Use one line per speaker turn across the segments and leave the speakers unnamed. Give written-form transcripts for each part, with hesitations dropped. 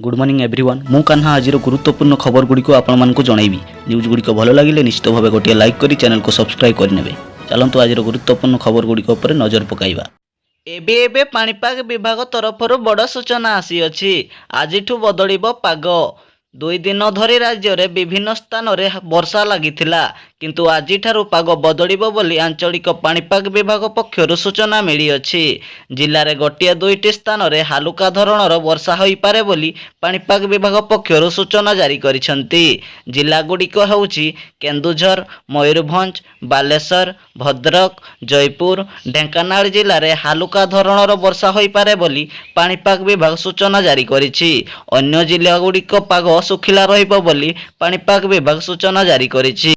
Good morning everyone मु कान्हा आज गुरुत्वपूर्ण खबर गुड़िक आपको जनइबी न्यूज गुड़िक भल लगे निश्चित भाव गोटे लाइक करी चैनल को सब्सक्राइब करने चलतु आज गुरुत्वपूर्ण खबर गुड़िक नजर पकाइबा।
एबे पाणीपाग विभाग तरफ बड़ सूचना आसी आज बदलिब पाग। 2 दिन धरी राज्य में विभिन्न स्थान में वर्षा लगिथिला किंतु आज पाग बदलिब बोली आंचलिक पाणीपाग विभाग पक्षर सूचना मिली अछि। जिले में गोटे 2टी स्थान में हालुका धरणर वर्षा हो पारे बोली पाणीपाग विभाग पक्षर सूचना जारी करिसेंती। जिला गुड़िक हेउछि केन्दुझर, मयूरभंज, बालेश्वर, भद्रक, जयपुर, ढेंकानाल जिले में हालुका धरणर वर्षा हो पारे बोली पाणीपाग विभाग सूचना जारी करिछि। अन्य जिला गुड़िक पाग सुखिला रहिबो बोली पाणीपाग विभाग सूचना जारी करिछि।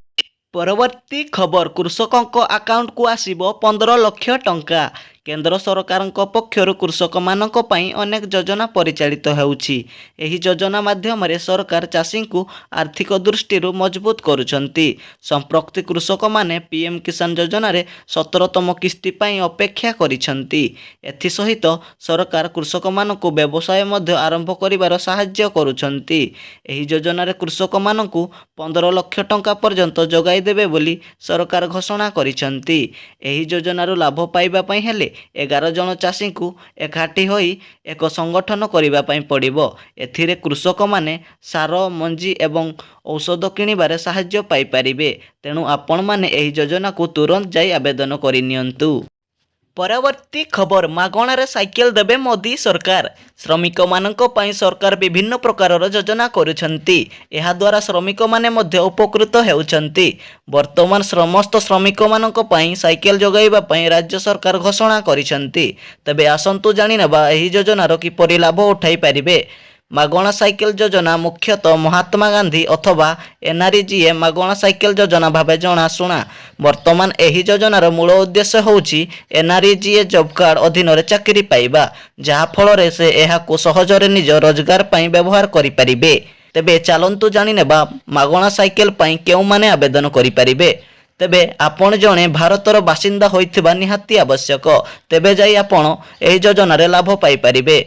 परवर्ती खबर कृषकों अकाउंट को आसिबो 15 लाख टंका। केंद्र सरकार पक्षर कृषक मानक पई अनेक योजना परिचालित होउछि। एही योजना माध्यम रे सरकार चाषी को आर्थिक दृष्टि मजबूत करुछंती। संप्रक्त कृषक माने पीएम किसान योजना रे 17तम किस्ती पई अपेक्षा करिछंती। एथि सहित सरकार कृषक मानक व्यवसाय मध्य आरंभ करिवार सहाय्य करुछंती। एही योजना रे कृषक मानक 15 लाख टंका पर्यंत जोगाई देबे बोली सरकार घोषणा करिछंती। एही योजना रो लाभ पाइबा पई हेले 11 जन चाषी को एकाठी होई एक संगठन करिबा पई पड़िबो। एथिरे कृषक माने सार, मंजी एवं औषध किनिबारे सहाय्य पाई परिबे। तेणु आपण माने एही योजना को तुरंत जाई आवेदन करि नियंतु। परवर्ती खबर मागणारे साइकेल देबे मोदी सरकार। श्रमिक मानक पई सरकार विभिन्न प्रकार योजना करुछंती। एहा द्वारा श्रमिक माने मध्य उपकृत हेउछंती। वर्तमान समस्त श्रमिक मानक पई साइकेल जोगाइबा पई राज्य सरकार घोषणा करिछंती। तबे आसंतु जानि नेबा एही योजनार किपरि लाभ उठाई परिबे। मागणा साइकेल योजना मुख्यतः महात्मा गांधी अथवा एनआरजीए मागणा साइकेल योजना भावे जनाशुना। वर्तमान एही योजनार मूल उद्देश्य होउछि एनआरजीए जॉब कार्ड अधीन रे चाकरी पाइबा, जहा फल से एहाको सहजरे निज रोजगार पई व्यवहार करि परिबे। तेबे चलंतु जानि नेबा मागणा साइकेल पई केउ माने आवेदन करि परिबे। तेबे आपण जणे भारतर बासिंदा होइथिबा निहाती आवश्यक। तेबे जाई आपण एही योजना रे लाभ पाई परिबे।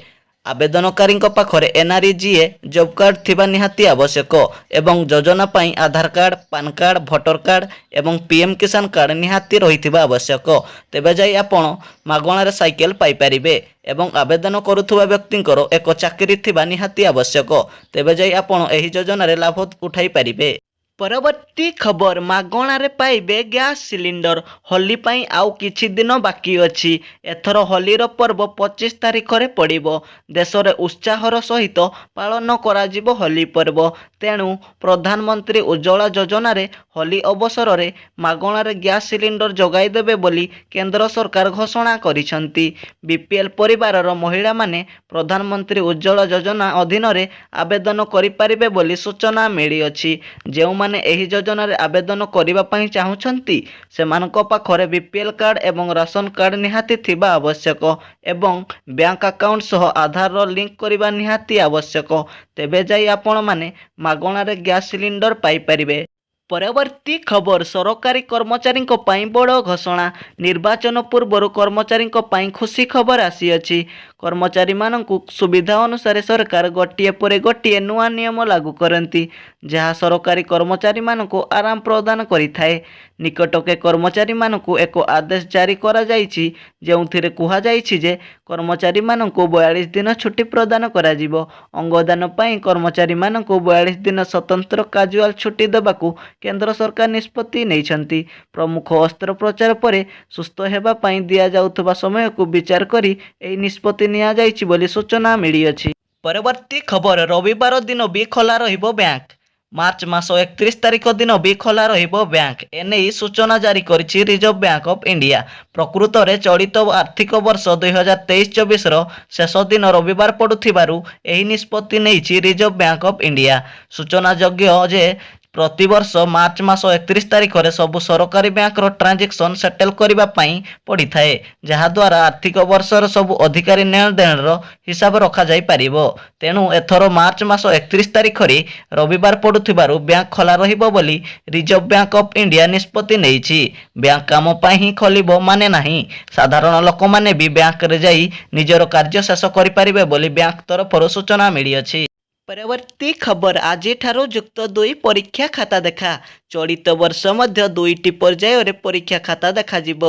आवेदनकारी पाखरे एनआरजीए जॉब कार्ड थिबा निहाती आवश्यक एवं योजना पाई Aadhaar card, PAN card, voter card एवं पीएम किसान कार्ड निहाती रहिथिबा आवश्यक। तेबे जाई आपण मागणारे साइकेल पाई परिबे एवं आवेदन करुथुबा व्यक्तिंकर एक चाकरी थिबा निहाती आवश्यक। तेबे जाई आपण एही योजना रे लाभ उठाई परिबे। परवर्ती खबर मागणारे पाइबे गैस सिलिंडर। होली पाई आउ किछि दिन बाकी अछि। एथर होलीर पर्व 25 तारिख रे पड़िबो। देश रे उत्साहर सहित पालन करा जिवो होली पर्व। तेणु प्रधानमंत्री उज्ज्वला योजना रे होली अवसर रे मागणारे गैस सिलिंडर जोगाई देबे बोली केंद्र सरकार घोषणा करिसंती। बीपीएल परिवारर महिला माने प्रधानमंत्री उज्ज्वला योजना अधीन रे आवेदन करि परिबे बोली सूचना मिली अछि। जेउ माने एही योजना रे आवेदन करिबा पई चाहुछंती सेमानक पाखरे बीपीएल कार्ड एवं राशन कार्ड निहाती थिबा आवश्यक एवं बैंक अकाउंट सह आधार रो लिंक करिबा निहाती आवश्यक। तेबे जाई आपण माने मागणारे गैस सिलिंडर पाई परिबे। परवर्ती खबर सरकारी कर्मचारी बड़ घोषणा। निर्वाचन पूर्व कर्मचारी खुशी खबर आसी अछि। कर्मचारी मानकु सुविधा अनुसार सरकार गोटिए पर गोटिए नुआ नियम लागू करती, जहाँ सरकारी कर्मचारी मानकु आराम प्रदान करिथाए। निकटके कर्मचारी मानकु एक आदेश जारी करा जाइछि, जेउथिरे कुहा जाइछि जे कर्मचारी मानकु 42 दिन छुट्टी प्रदान करा जिवो। अंगदान पई कर्मचारी मानकु 42 दिन स्वतंत्र काजुआल छुट्टी देबाकू केंद्र सरकार निष्पत्ति नैछंती। प्रमुख अस्त्रोपचार पर सुस्थ हेबा पई दिया जाउथबा समय को विचार करी एही निष्पत्ति निया जाइछि बोली सूचना मिली अछि। परवर्ती खबर रविवार दिन भी खोला रहिबो बैंक। मार्च मास 31 तारिख दिन भी खोला रहिबो बैंक। एने सूचना जारी करिछि रिजर्व बैंक ऑफ इंडिया। प्रकृत रे चलित आर्थिक वर्ष 2023-24 रो शेष दिन रविवार पड़ुथिबारु एही निष्पत्ति नैछि रिजर्व बैंक ऑफ इंडिया। सूचना योग्य जे प्रतिवर्ष मार्च मास 31 तारिख रे सबु सरकारी बैंक रो ट्रांजेक्शन सेटल करिबा पई पड़ी थाए, जहा द्वारा आर्थिक वर्षर सबु अधिकारी लेन देन रो हिसाब रखा जाई परिबो। तेणु एथर मार्च मास 31 तारिख रे रविवार पड़ुथिबारु बैंक खोला रहिबो बोली रिजर्व बैंक ऑफ इंडिया निष्पत्ति नैछि। बैंक काम पई ही खोलिबो माने नाही, साधारण लोक माने भी बैंक रे जाई निजर कार्य शेष करि परिबे बोली बैंक तरफरो सूचना मिली अछि। ପରବର୍ତ୍ତୀ ଖବର ଆଜିଠାରୁ ଯୁକ୍ତ 2 ପରୀକ୍ଷା ଖାତା ଦେଖା। ଚଳିତ ବର୍ଷ ମଧ୍ୟ 2ଟି ପର୍ଯ୍ୟାୟରେ ପରୀକ୍ଷା ଖାତା ଦେଖାଯିବ।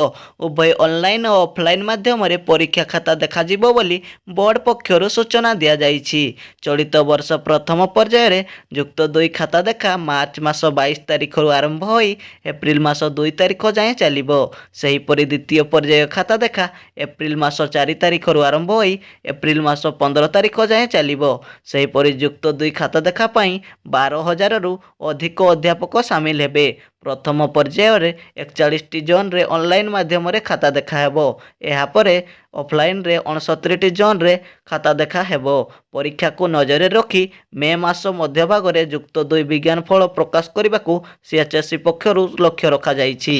ଉଭୟ ଅନଲାଇନ୍ ଓ ଅଫଲାଇନ୍ ମାଧ୍ୟମରେ ପରୀକ୍ଷା ଖାତା ଦେଖାଯିବ ବୋଲି ବୋର୍ଡ ପକ୍ଷରୁ ସୂଚନା ଦିଆଯାଇଛି। ଚଳିତ ବର୍ଷ ପ୍ରଥମ ପର୍ଯ୍ୟାୟରେ ଯୁକ୍ତ 2 ଖାତା ଦେଖା ମାର୍ଚ୍ଚ ମାସ 22 ତାରିଖରୁ ଆରମ୍ଭ ହୋଇ ଏପ୍ରିଲ ମାସ 2 ତାରିଖ ଯାଏଁ ଚାଲିବ। ସେହିପରି ଦ୍ୱିତୀୟ ପର୍ଯ୍ୟାୟ ଖାତା ଦେଖା ଏପ୍ରିଲ ମାସ 4 ତାରିଖରୁ ଆରମ୍ଭ ହୋଇ ଏପ୍ରିଲ ମାସ 15 ତାରିଖ ଯାଏଁ ଚାଲିବ। ସେହିପରି ଯୁକ୍ତ 2 ଖାତା ଦେଖା ପାଇଁ 12,000ରୁ ଅଧିକ ଅଧ୍ୟାପକ ସାମିଲ ହେବେ। ପ୍ରଥମ ପର୍ଯ୍ୟାୟରେ 41ଟି ଜୋନ୍ରେ ଅନଲାଇନ୍ ମାଧ୍ୟମରେ ଖାତା ଦେଖା ହେବ। ଏହାପରେ ଅଫଲାଇନ୍ରେ 69ଟି ଜୋନ୍ରେ ଖାତା ଦେଖା ହେବ। ପରୀକ୍ଷାକୁ ନଜରରେ ରଖି ମେ ମାସ ମଧ୍ୟଭାଗରେ ଯୁକ୍ତ 2 ବିଜ୍ଞାନ ଫଳ ପ୍ରକାଶ କରିବାକୁ ସିଏଚ୍ଏସ୍ଇ ପକ୍ଷରୁ ଲକ୍ଷ୍ୟ ରଖାଯାଇଛି।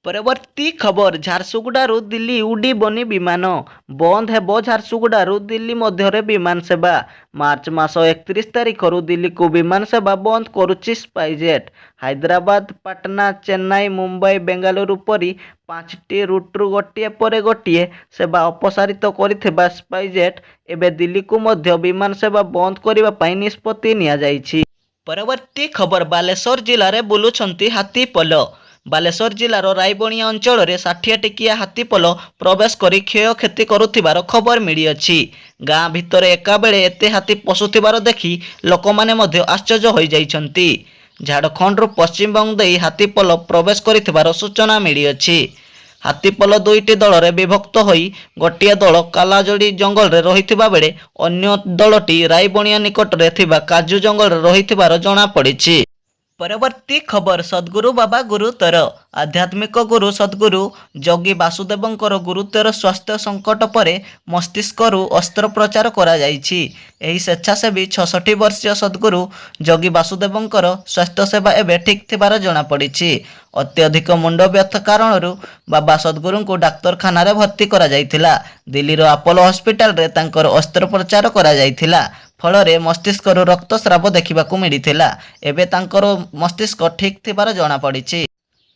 ପରବର୍ତ୍ତୀ ଖବର ଝାରସୁଗୁଡ଼ାରୁ ଦିଲ୍ଲୀ ଉଡ଼ିବନି ବିମାନ। ବନ୍ଦ ହେବ ଝାରସୁଗୁଡ଼ାରୁ ଦିଲ୍ଲୀ ମଧ୍ୟରେ ବିମାନ ସେବା। ମାର୍ଚ୍ଚ ମାସ 31 ତାରିଖରୁ ଦିଲ୍ଲୀକୁ ବିମାନ ସେବା ବନ୍ଦ କରୁଛି ସ୍ପାଇଜେଟ୍। ହାଇଦ୍ରାବାଦ, ପାଟନା, ଚେନ୍ନାଇ, ମୁମ୍ବାଇ, ବେଙ୍ଗାଲୁରୁ ପରି 5ଟି ରୁଟ୍ରୁ ଗୋଟିଏ ପରେ ଗୋଟିଏ ସେବା ଅପସାରିତ କରିଥିବା ସ୍ପାଇଜେଟ୍ ଏବେ ଦିଲ୍ଲୀକୁ ମଧ୍ୟ ବିମାନ ସେବା ବନ୍ଦ କରିବା ପାଇଁ ନିଷ୍ପତ୍ତି ନିଆଯାଇଛି। ପରବର୍ତ୍ତୀ ଖବର ବାଲେଶ୍ୱର ଜିଲ୍ଲାରେ ବୁଲୁଛନ୍ତି ହାତୀପଲ। ବାଲେଶ୍ୱର ଜିଲ୍ଲାର ରାଇବଣିଆ ଅଞ୍ଚଳରେ 60 ଟିକିଆ ହାତୀପଲ ପ୍ରବେଶ କରି କ୍ଷୟକ୍ଷତି କରୁଥିବାର ଖବର ମିଳିଅଛି। ଗାଁ ଭିତରେ ଏକାବେଳେ ଏତେ ହାତୀ ପଶୁଥିବାର ଦେଖି ଲୋକମାନେ ମଧ୍ୟ ଆଶ୍ଚର୍ଯ୍ୟ ହୋଇଯାଇଛନ୍ତି। ଝାଡ଼ଖଣ୍ଡରୁ ପଶ୍ଚିମବଙ୍ଗ ଦେଇ ହାତୀପଲ ପ୍ରବେଶ କରିଥିବାର ସୂଚନା ମିଳିଅଛି। ହାତୀପଲ 2ଟି ଦଳରେ ବିଭକ୍ତ ହୋଇ ଗୋଟିଏ ଦଳ କାଲାଯୋଡ଼ି ଜଙ୍ଗଲରେ ରହିଥିବା ବେଳେ ଅନ୍ୟ ଦଳଟି ରାଇବଣିଆ ନିକଟରେ ଥିବା କାଜୁ ଜଙ୍ଗଲରେ ରହିଥିବାର ଜଣାପଡ଼ିଛି। ପରବର୍ତ୍ତୀ ଖବର ସଦ୍ଗୁରୁ ବାବା ଗୁରୁତର। ଆଧ୍ୟାତ୍ମିକ ଗୁରୁ ସଦ୍ଗୁରୁ ଯୋଗୀ ବାସୁଦେବଙ୍କର ଗୁରୁତର ସ୍ୱାସ୍ଥ୍ୟ ସଙ୍କଟ ପରେ ମସ୍ତିଷ୍କରୁ ଅସ୍ତ୍ରୋପଚାର କରାଯାଇଛି। ଏହି ସ୍ୱେଚ୍ଛାସେବୀ 66 ବର୍ଷୀୟ ସଦ୍ଗୁରୁ ଯୋଗୀ ବାସୁଦେବଙ୍କର ସ୍ୱାସ୍ଥ୍ୟ ସେବା ଏବେ ଠିକ୍ ଥିବାର ଜଣାପଡ଼ିଛି। ଅତ୍ୟଧିକ ମୁଣ୍ଡ ବ୍ୟଥା କାରଣରୁ ବାବା ସଦ୍ଗୁରୁଙ୍କୁ ଡାକ୍ତରଖାନାରେ ଭର୍ତ୍ତି କରାଯାଇଥିଲା। ଦିଲ୍ଲୀର ଆପୋଲୋ ହସ୍ପିଟାଲରେ ତାଙ୍କର ଅସ୍ତ୍ରୋପଚାର କରାଯାଇଥିଲା। ଫଳରେ ମସ୍ତିଷ୍କରୁ ରକ୍ତସ୍ରାବ ଦେଖିବାକୁ ମିଳିଥିଲା। ଏବେ ତାଙ୍କର ମସ୍ତିଷ୍କ ଠିକ୍ ଥିବାର ଜଣାପଡ଼ିଛି।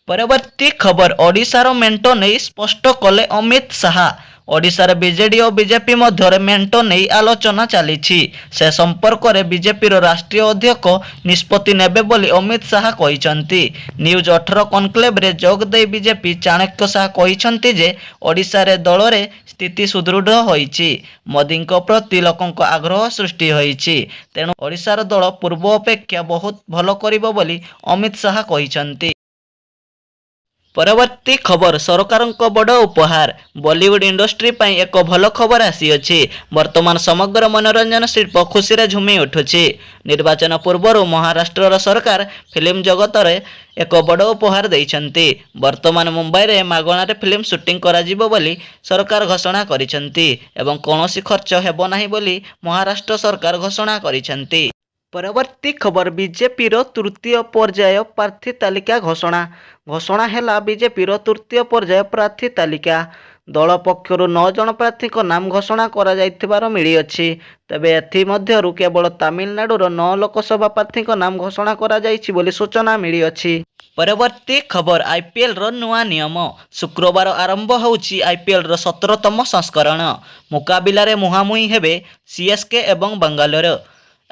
ପରବର୍ତ୍ତୀ ଖବର ଓଡ଼ିଶାର ମେଣ୍ଟ ନେଇ ସ୍ପଷ୍ଟ କଲେ ଅମିତ ଶାହା। ଓଡ଼ିଶାରେ ବିଜେଡି ଓ ବିଜେପି ମଧ୍ୟରେ ମେଣ୍ଟ ନେଇ ଆଲୋଚନା ଚାଲିଛି। ସେ ସମ୍ପର୍କରେ ବିଜେପିର ରାଷ୍ଟ୍ରୀୟ ଅଧ୍ୟକ୍ଷ ନିଷ୍ପତ୍ତି ନେବେ ବୋଲି ଅମିତ ଶାହା କହିଛନ୍ତି। ନ୍ୟୁଜ୍ 18 କନକ୍ଲେଭରେ ଯୋଗ ଦେଇ ବିଜେପି ଚାଣକ୍ୟ ଶାହା କହିଛନ୍ତି ଯେ ଓଡ଼ିଶାରେ ଦଳରେ ସ୍ଥିତି ସୁଦୃଢ଼ ହୋଇଛି। ମୋଦିଙ୍କ ପ୍ରତି ଲୋକଙ୍କ ଆଗ୍ରହ ସୃଷ୍ଟି ହୋଇଛି। ତେଣୁ ଓଡ଼ିଶାର ଦଳ ପୂର୍ବ ଅପେକ୍ଷା ବହୁତ ଭଲ କରିବ ବୋଲି ଅମିତ ଶାହା କହିଛନ୍ତି। ପରବର୍ତ୍ତୀ ଖବର ସରକାରଙ୍କ ବଡ଼ ଉପହାର। ବଲିଉଡ୍ ଇଣ୍ଡଷ୍ଟ୍ରି ପାଇଁ ଏକ ଭଲ ଖବର ଆସିଅଛି। ବର୍ତ୍ତମାନ ସମଗ୍ର ମନୋରଞ୍ଜନ ଶିଳ୍ପ ଖୁସିରେ ଝୁମି ଉଠୁଛି। ନିର୍ବାଚନ ପୂର୍ବରୁ ମହାରାଷ୍ଟ୍ରର ସରକାର ଫିଲ୍ମ ଜଗତରେ ଏକ ବଡ଼ ଉପହାର ଦେଇଛନ୍ତି। ବର୍ତ୍ତମାନ ମୁମ୍ବାଇରେ ମାଗଣାରେ ଫିଲ୍ମ ସୁଟିଂ କରାଯିବ ବୋଲି ସରକାର ଘୋଷଣା କରିଛନ୍ତି ଏବଂ କୌଣସି ଖର୍ଚ୍ଚ ହେବ ନାହିଁ ବୋଲି ମହାରାଷ୍ଟ୍ର ସରକାର ଘୋଷଣା କରିଛନ୍ତି। ପରବର୍ତ୍ତୀ ଖବର ବିଜେପିର ତୃତୀୟ ପର୍ଯ୍ୟାୟ ପ୍ରାର୍ଥୀ ତାଲିକା ଘୋଷଣା ହେଲା ବିଜେପିର ତୃତୀୟ ପର୍ଯ୍ୟାୟ ପ୍ରାର୍ଥୀ ତାଲିକା। ଦଳ ପକ୍ଷରୁ 9 ଜଣ ପ୍ରାର୍ଥୀଙ୍କ ନାମ ଘୋଷଣା କରାଯାଇଥିବାର ମିଳିଅଛି। ତେବେ ଏଥିମଧ୍ୟରୁ କେବଳ ତାମିଲନାଡୁର 9 ଲୋକସଭା ପ୍ରାର୍ଥୀଙ୍କ ନାମ ଘୋଷଣା କରାଯାଇଛି ବୋଲି ସୂଚନା ମିଳିଅଛି। ପରବର୍ତ୍ତୀ ଖବର ଆଇପିଏଲ୍ର ନୂଆ ନିୟମ। ଶୁକ୍ରବାର ଆରମ୍ଭ ହେଉଛି ଆଇପିଏଲ୍ର 17ତମ ସଂସ୍କରଣ। ମୁକାବିଲାରେ ମୁହାଁମୁହିଁ ହେବେ ସିଏସ୍କେ ଏବଂ ବାଙ୍ଗାଲୋର।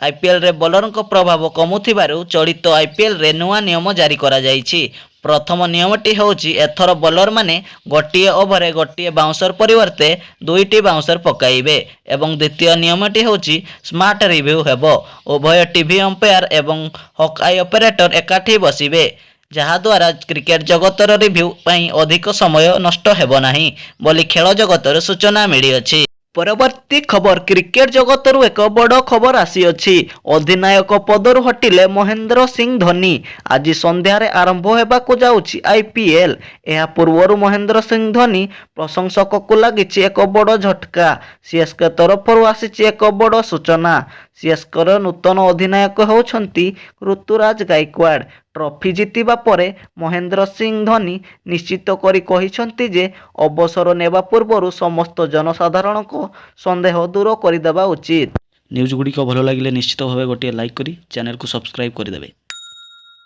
ଆଇପିଏଲ୍ରେ ବୋଲରଙ୍କ ପ୍ରଭାବ କମୁଥିବାରୁ ଚଳିତ ଆଇପିଏଲ୍ରେ ନୂଆ ନିୟମ ଜାରି କରାଯାଇଛି। ପ୍ରଥମ ନିୟମଟି ହେଉଛି ଏଥର ବୋଲରମାନେ ଗୋଟିଏ ଓଭରରେ ଗୋଟିଏ ବାଉନ୍ସର ପରିବର୍ତ୍ତେ 2ଟି ବାଉନ୍ସର ପକାଇବେ ଏବଂ ଦ୍ୱିତୀୟ ନିୟମଟି ହେଉଛି ସ୍ମାର୍ଟ ରିଭ୍ୟୁ ହେବ। ଉଭୟ ଟିଭି ଅମ୍ପାୟାର ଏବଂ ହକ୍-ଆଇ ଅପରେଟର ଏକାଠି ବସିବେ, ଯାହାଦ୍ୱାରା କ୍ରିକେଟ ଜଗତର ରିଭ୍ୟୁ ପାଇଁ ଅଧିକ ସମୟ ନଷ୍ଟ ହେବ ନାହିଁ ବୋଲି ଖେଳ ଜଗତରୁ ସୂଚନା ମିଳିଅଛି। ପରବର୍ତ୍ତୀ ଖବର କ୍ରିକେଟ ଜଗତରୁ ଏକ ବଡ଼ ଖବର ଆସିଅଛି। ଅଧିନାୟକ ପଦରୁ ହଟିଲେ ମହେନ୍ଦ୍ର ସିଂ ଧୋନି। ଆଜି ସନ୍ଧ୍ୟାରେ ଆରମ୍ଭ ହେବାକୁ ଯାଉଛି ଆଇପିଏଲ୍। ଏହା ପୂର୍ବରୁ ମହେନ୍ଦ୍ର ସିଂ ଧୋନି ପ୍ରଶଂସକଙ୍କୁ ଲାଗିଛି ଏକ ବଡ଼ ଝଟକା। ସିଏସ୍କେ ତରଫରୁ ଆସିଛି ଏକ ବଡ଼ ସୂଚନା। ସିଏସ୍କେର ନୂତନ ଅଧିନାୟକ ହେଉଛନ୍ତି ଋତୁରାଜ ଗାଇକ୍ୱାଡ୍। ଟ୍ରଫି ଜିତିବା ପରେ ମହେନ୍ଦ୍ର ସିଂ ଧୋନି ନିଶ୍ଚିତ କରି କହିଛନ୍ତି ଯେ ଅବସର ନେବା ପୂର୍ବରୁ ସମସ୍ତ ଜନସାଧାରଣଙ୍କ ସନ୍ଦେହ ଦୂର କରିଦେବା ଉଚିତ।
ନ୍ୟୁଜ୍ ଗୁଡ଼ିକ ଭଲ ଲାଗିଲେ ନିଶ୍ଚିତ ଭାବେ ଗୋଟିଏ ଲାଇକ୍ କରି ଚ୍ୟାନେଲକୁ ସବସ୍କ୍ରାଇବ୍ କରିଦେବେ।